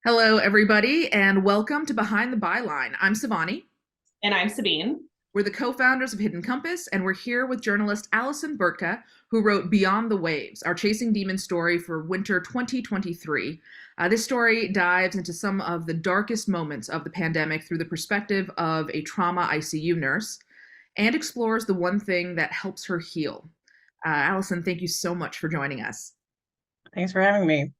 Hello, everybody, and welcome to Behind the Byline. I'm Savani. And I'm Sabine. We're the co-founders of Hidden Compass, and we're here with journalist Allison Burtka, who wrote Beyond the Waves, our Chasing Demons story for winter 2023. This story dives into some of the darkest moments of the pandemic through the perspective of a trauma ICU nurse and explores the one thing that helps her heal. Allison, thank you so much for joining us. Thanks for having me.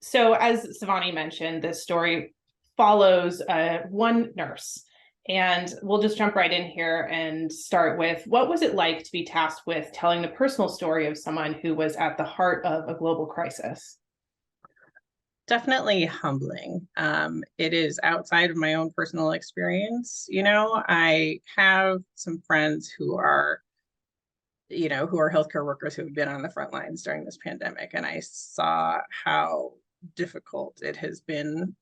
So, as Savani mentioned, this story follows one nurse. And we'll just jump right in here and start with, what was it like to be tasked with telling the personal story of someone who was at the heart of a global crisis? Definitely humbling. It is outside of my own personal experience. I have some friends who are healthcare workers who have been on the front lines during this pandemic. And I saw how difficult it has been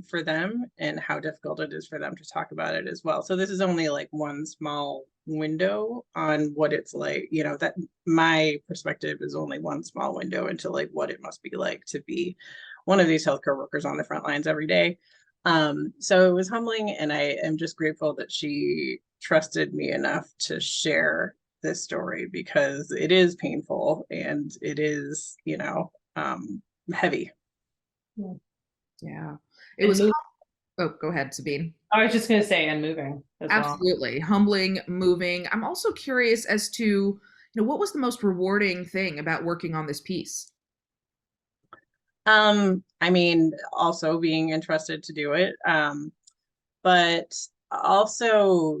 for them and how difficult it is for them to talk about it as well. So this is only like one small window on what it's like, that my perspective is only one small window into like what it must be like to be one of these healthcare workers on the front lines every day. So it was humbling, and I am just grateful that she trusted me enough to share this story, because it is painful and it is, heavy. Yeah. It was, oh, go ahead, Sabine. I was just going to say, and moving as well. Absolutely. Humbling, moving. I'm also curious as to, what was the most rewarding thing about working on this piece? Also being entrusted to do it, but also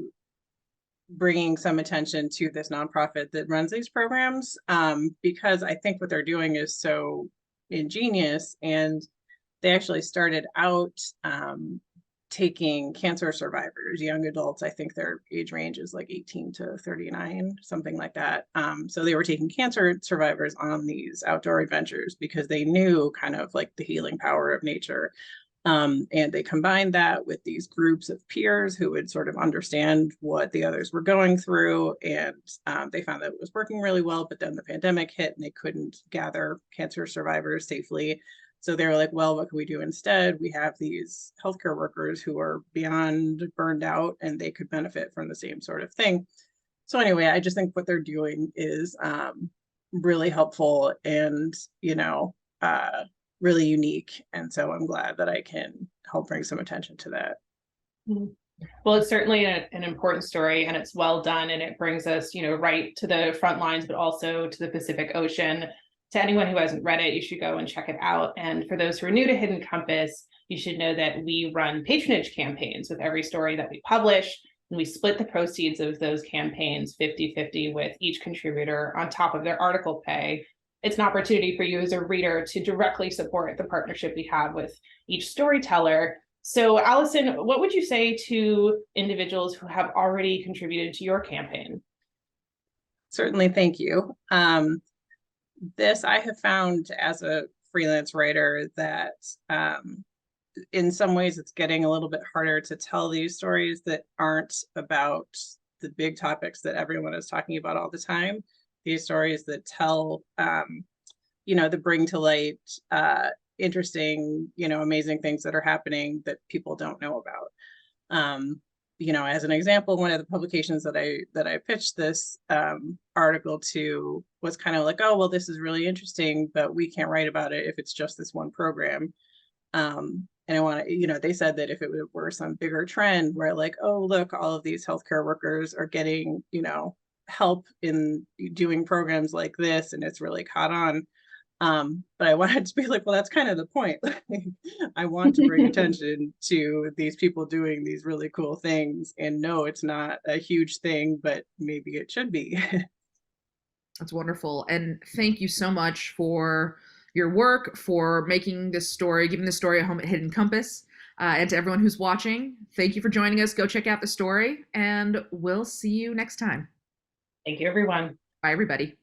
bringing some attention to this nonprofit that runs these programs, because I think what they're doing is so ingenious. And they actually started out taking cancer survivors, young adults. I think their age range is like 18 to 39, something like that. So they were taking cancer survivors on these outdoor adventures because they knew kind of like the healing power of nature. And they combined that with these groups of peers who would sort of understand what the others were going through. And they found that it was working really well, but then the pandemic hit and they couldn't gather cancer survivors safely. So they were like, well, what can we do instead? We have these healthcare workers who are beyond burned out and they could benefit from the same sort of thing. So anyway, I just think what they're doing is really helpful and, really unique. And so I'm glad that I can help bring some attention to that. Well, it's certainly an important story, and it's well done. And it brings us, right to the front lines, but also to the Pacific Ocean. To anyone who hasn't read it, you should go and check it out. And for those who are new to Hidden Compass, you should know that we run patronage campaigns with every story that we publish. And we split the proceeds of those campaigns 50-50 with each contributor on top of their article pay. It's an opportunity for you as a reader to directly support the partnership we have with each storyteller. So, Allison, what would you say to individuals who have already contributed to your campaign? Certainly, thank you. This I have found as a freelance writer that in some ways it's getting a little bit harder to tell these stories that aren't about the big topics that everyone is talking about all the time. These stories that tell, that bring to light interesting, amazing things that are happening that people don't know about. As an example, one of the publications that I pitched this article to was kind of like, oh, well, this is really interesting, but we can't write about it if it's just this one program. And I want to, they said that if it were some bigger trend where like, oh, look, all of these healthcare workers are getting, help in doing programs like this, and it's really caught on. But I wanted to be like, well, that's kind of the point. I want to bring attention to these people doing these really cool things. And no, it's not a huge thing, but maybe it should be. That's wonderful. And thank you so much for your work, for making this story, giving this story a home at Hidden Compass. And to everyone who's watching, thank you for joining us. Go check out the story, and we'll see you next time. Thank you, everyone. Bye, everybody.